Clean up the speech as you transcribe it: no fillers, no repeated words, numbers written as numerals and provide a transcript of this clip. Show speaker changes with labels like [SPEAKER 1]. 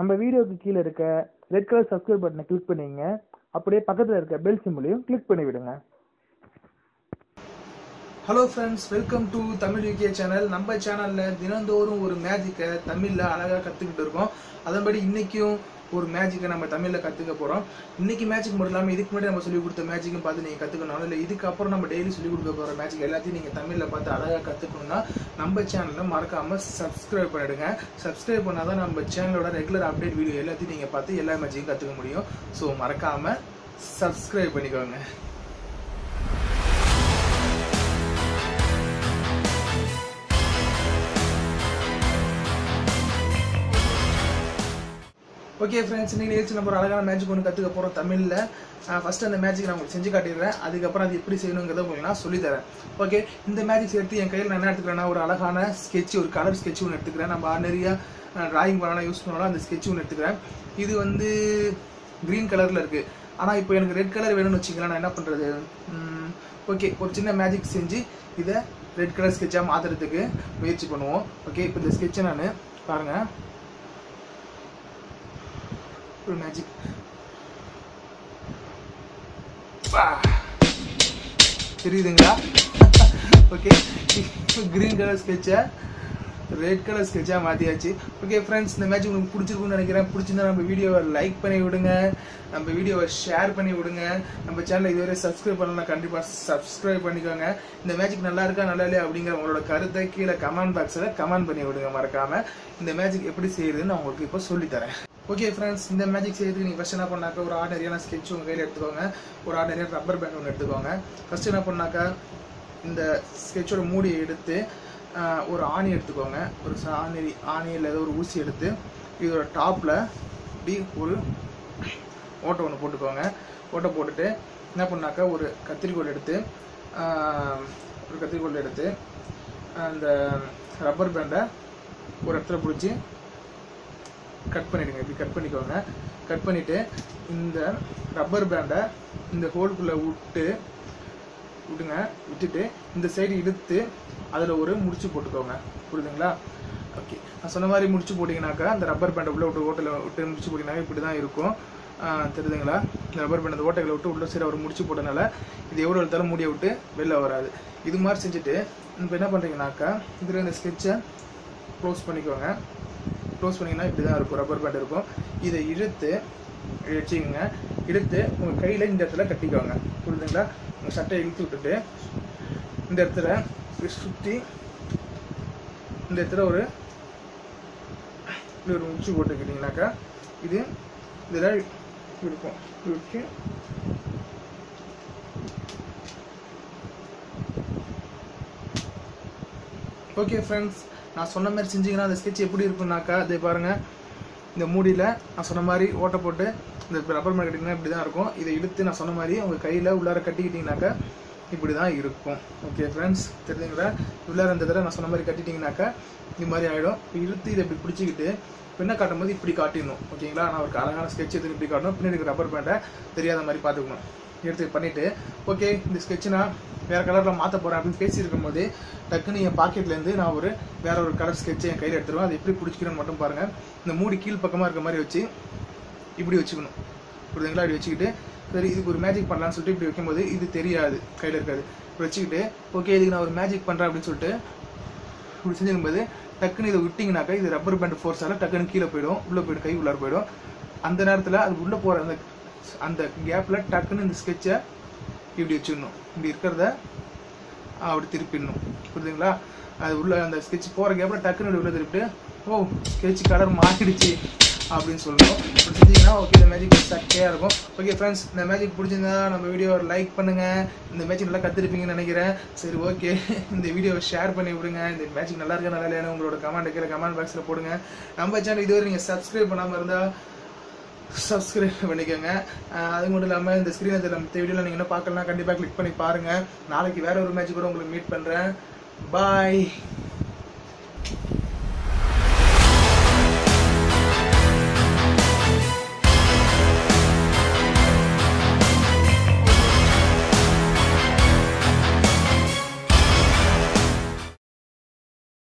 [SPEAKER 1] நம்ம வீடியோக்கு கீழே இருக்க ரெட் கலர் சப்ஸ்கிரைப் பட்டனை கிளிக் பண்ணிங்க. அப்படியே பக்கத்தில் இருக்க பெல் சிம்பிளையும் கிளிக் பண்ணி விடுங்க.
[SPEAKER 2] Hello friends, welcome to Tamil UK channel. நம்ம சேனலில் தினந்தோறும் ஒரு மேஜிக்கை தமிழில் அழகாக கற்றுக்கிட்டு இருக்கோம். அதன்படி இன்றைக்கும் ஒரு மேஜிக்கை நம்ம தமிழில் கற்றுக்க போகிறோம். இன்றைக்கி மேஜிக் மட்டும் இல்லாமல் இதுக்கு முன்னாடி நம்ம சொல்லிக் கொடுத்த மேஜிக்கும் பார்த்து நீங்கள் கற்றுக்கணும். இல்லை இதுக்கப்புறம் நம்ம டெய்லி சொல்லிக் கொடுக்க போகிற மேஜிக் எல்லாத்தையும் நீங்கள் தமிழில் பார்த்து அழகாக கற்றுக்கணும்னா நம்ம சேனலில் மறக்காமல் சப்ஸ்கிரைப் பண்ணிவிடுங்க. சப்ஸ்கிரைப் பண்ணால் தான் நம்ம சேனலோட ரெகுலர் அப்டேட் வீடியோ எல்லாத்தையும் நீங்கள் பார்த்து எல்லா மேஜிக்கும் கற்றுக்க முடியும். ஸோ மறக்காமல் சப்ஸ்கிரைப் பண்ணிக்கோங்க. ஓகே ஃப்ரெண்ட்ஸ், இன்னைக்கு நிகழ்ச்சி நம்ம ஒரு அழகான மேஜிக் ஒன்று கற்றுக்க போகிறோம் தமிழில். ஃபஸ்ட்டு அந்த மேஜிக் நான் உங்களுக்கு செஞ்சு காட்டிடுறேன். அதுக்கப்புறம் அது எப்படி செய்யணுங்கிறத உங்களுக்கு நான் சொல்லித்தரேன். ஓகே, இந்த மேஜிக் எடுத்து என் கையில் நான் என்ன எடுத்துக்கிறேன்னா ஒரு அழகான ஸ்கெட்ச், ஒரு கலர் ஸ்கெட்ச் ஒன்று எடுத்துக்கிறேன். நம்ம நிறைய ட்ராயிங் பண்ணலாம் யூஸ் பண்ணலாம். அந்த ஸ்கெட்ச் ஒன்று எடுத்துக்கிறேன். இது வந்து க்ரீன் கலரில் இருக்குது. ஆனால் இப்போ எனக்கு ரெட் கலர் வேணும்னு வச்சுக்கலாம். நான் என்ன பண்ணுறது? ஓகே, ஒரு சின்ன மேஜிக் செஞ்சு இதை ரெட் கலர் ஸ்கெட்சாக மாற்றுறதுக்கு முயற்சி பண்ணுவோம். ஓகே, இப்போ இந்த ஸ்கெட்சை நான் பாருங்கள், ஒரு மேஜிக் தெரியுதுங்களா? ஓகே, கிரீன் கலர் ஸ்கெட்சை ரெட் கலர் ஸ்கெட்சாக மாற்றியாச்சு. ஓகே ஃப்ரெண்ட்ஸ், இந்த மேட்ச் உங்களுக்கு பிடிச்சிருக்குன்னு நினைக்கிறேன். பிடிச்சிருந்தா நம்ம வீடியோவை லைக் பண்ணி விடுங்க, நம்ம வீடியோவை ஷேர் பண்ணி விடுங்க. நம்ம சேனலை இதுவரை சப்ஸ்கிரைப் பண்ணலாம், கண்டிப்பாக சப்ஸ்கிரைப் பண்ணிக்கோங்க. இந்த மேஜிக் நல்லா இருக்கா நல்லா இல்லையா அப்படிங்கிற உங்களோட கருத்தை கீழே கமெண்ட் பாக்ஸில் கமெண்ட் பண்ணி விடுங்க. மறக்காமல் இந்த மேஜிக் எப்படி செய்யுதுன்னு நான் உங்களுக்கு இப்போ சொல்லித்தரேன். ஓகே ஃப்ரெண்ட்ஸ், இந்த மேஜிக் செய்யறதுக்கு நீங்கள் ஃபஸ்ட் என்ன பண்ணாக்கா ஒரு ஆர்டினரியான ஸ்கெட்ச் உங்கள் கையில் எடுத்துக்கோங்க. ஒரு ஆர்டினரியான ரப்பர் பேண்ட் ஒன்று எடுத்துக்கோங்க. ஃபஸ்ட்டு என்ன பண்ணாக்கா இந்த ஸ்கெட்சோட மூடியை எடுத்து ஒரு ஆணி எடுத்துக்கோங்க. ஒரு ஆணியில் ஏதோ ஒரு ஊசி எடுத்து இதோட டாப்பில் இப்படி ஒரு ஓட்டை ஒன்று போட்டுக்கோங்க. ஓட்டை போட்டுட்டு என்ன பண்ணாக்கா ஒரு கத்திரிக்கோல் எடுத்து அந்த ரப்பர் பேண்டை ஒரு இடத்துல பிடிச்சி கட் பண்ணிவிடுங்க. இப்படி கட் பண்ணிக்கோங்க. கட் பண்ணிவிட்டு இந்த ரப்பர் பேண்டை இந்த ஹோல்குள்ளே விட்டுட்டு இந்த சைடு இழுத்து அதில் ஒரு முடிச்சு போட்டுக்கோங்க. புரியுதுங்களா? ஓகே, நான் சொன்ன மாதிரி முடிச்சு போட்டிங்கனாக்கா அந்த ரப்பர் பேண்டை உள்ளே விட்டு முடிச்சு போட்டிங்கனாக்கா இப்படி தான் இருக்கும். தெரியுதுங்களா? இந்த ரப்பர் பேண்ட் அந்த ஓட்டைகளை விட்டு உள்ள சைடு அவர் முடிச்சு போட்டனால இது எவ்வளோ எடுத்தாலும் மூடியை விட்டு வெளில வராது. இது மாதிரி செஞ்சுட்டு இப்போ என்ன பண்ணுறீங்கனாக்கா இதில் இந்த ஸ்கெட்சை க்ளோஸ் பண்ணிக்கோங்க. க்ளோஸ் பண்ணிங்கன்னா இப்படி தான் இருக்கும், ரப்பர் பேண்ட் இருக்கும். இதை வச்சுக்கோங்க. இழுத்து உங்கள் கையில் இந்த இடத்துல கட்டிக்கோங்க. புரியுதுங்களா? உங்கள் சட்டையை இழுத்து விட்டுட்டு இந்த இடத்துல சுற்றி இந்த இடத்துல ஒரு முடிச்சு போட்டுக்கிட்டிங்கனாக்கா இது இதில் இருக்கும். வச்சு ஓகே ஃப்ரெண்ட்ஸ், நான் சொன்ன மாதிரி செஞ்சிங்கன்னா அந்த ஸ்கெட்ச் எப்படி இருக்குன்னாக்கா அதே பாருங்கள், இந்த மூடியில் நான் சொன்ன மாதிரி ஓட்டை போட்டு இந்த ரப்பர் பேண்ட் கட்டிங்கன்னா இப்படி தான் இருக்கும். இதை இழுத்து நான் சொன்ன மாதிரி உங்கள் கையில் உள்ளார கட்டிக்கிட்டிங்கனாக்கா இப்படி தான் இருக்கும். ஓகே ஃப்ரெண்ட்ஸ், தெரிஞ்சுங்களா? உள்ளார இந்த தடவை நான் சொன்ன மாதிரி கட்டிட்டிங்கனாக்கா இது மாதிரி ஆகிடும். இழுத்து இதை இப்படி பிடிச்சிக்கிட்டு பின்ன காட்டும் போது இப்படி காட்டிடணும். ஓகேங்களா? நான் ஒரு அழகான ஸ்கெட்ச் எடுத்து இப்படி காட்டணும். பின்னாடி ரப்பர் பேண்டை தெரியாத மாதிரி பார்த்துக்கணும். எடுத்து பண்ணிவிட்டு ஓகே, இந்த ஸ்கெட்சை நான் வேறு கலரில் மாற்ற போகிறேன் அப்படின்னு பேசியிருக்கும் போது டக்குன்னு என் பாக்கெட்லேருந்து நான் வேற ஒரு கலர் ஸ்கெட்சை என் கையில் எடுத்துருவேன். அதை எப்படி பிடிச்சிக்கணும்னு மட்டும் பாருங்கள். இந்த மூடி கீழ் பக்கமாக இருக்க மாதிரி வச்சு இப்படி வச்சுக்கணும். புரியுதுங்களா? இப்படி வச்சுக்கிட்டு சரி இதுக்கு ஒரு மேஜிக் பண்ணலான்னு சொல்லிட்டு இப்படி வைக்கும்போது இது தெரியாது, கையில் இருக்காது. இப்படி வச்சுக்கிட்டு ஓகே இதுக்கு நான் ஒரு மேஜிக் பண்ணுறேன் அப்படின்னு சொல்லிட்டு இப்படி செஞ்சுக்கும்போது டக்குன்னு இதை விட்டிங்கனாக்கா இது ரப்பர் பேண்ட் ஃபோர்ஸால் டக்குன்னு கீழே போயிடும், உள்ளே போய்டும், கை உள்ளார போயிடும். அந்த நேரத்தில் அது உள்ளே போகிற அந்த கேப்பில் டக்குன்னு இந்த ஸ்கெட்சை இப்படி வச்சுக்கணும். இப்படி இருக்கிறத அப்படி திருப்பிடணும். புரியுதுங்களா? அது உள்ள அந்த ஸ்கெட்ச் போகிற கேப்பில் டக்குன்னு உள்ள திருப்பிட்டு ஓ ஸ்கெட்ச் கலர் மாறிடுச்சு அப்படின்னு சொல்லணும். அப்படி செஞ்சிங்கன்னா ஓகே இந்த மேஜிக் சக்கையாக இருக்கும். ஓகே ஃப்ரெண்ட்ஸ், இந்த மேஜிக் பிடிச்சிருந்தா நம்ம வீடியோவை லைக் பண்ணுங்கள். இந்த மேஜிக் நல்லா கற்றுருப்பீங்கன்னு நினைக்கிறேன். சரி ஓகே, இந்த வீடியோவை ஷேர் பண்ணி விடுங்க. இந்த மேஜிக் நல்லா இருக்கா நல்லா இல்லையானு உங்களோட கமெண்ட் கீழே கமெண்ட் பாக்ஸில் போடுங்க. நம்ம சேனல் இதுவரை நீங்கள் சப்ஸ்கிரைப் பண்ணாமல் இருந்தால் சப்ஸ்கிரைப் பண்ணிக்கோங்க. அது மட்டும் இல்லாமல் இந்த ஸ்க்ரீனில் நம்ம வீடியோவில் நீங்கள் என்ன பார்க்கலாம் கண்டிப்பாக கிளிக் பண்ணி பாருங்கள். நாளைக்கு வேறு ஒரு மேஜிக் கூட உங்களுக்கு மீட் பண்ணுறேன். பாய்.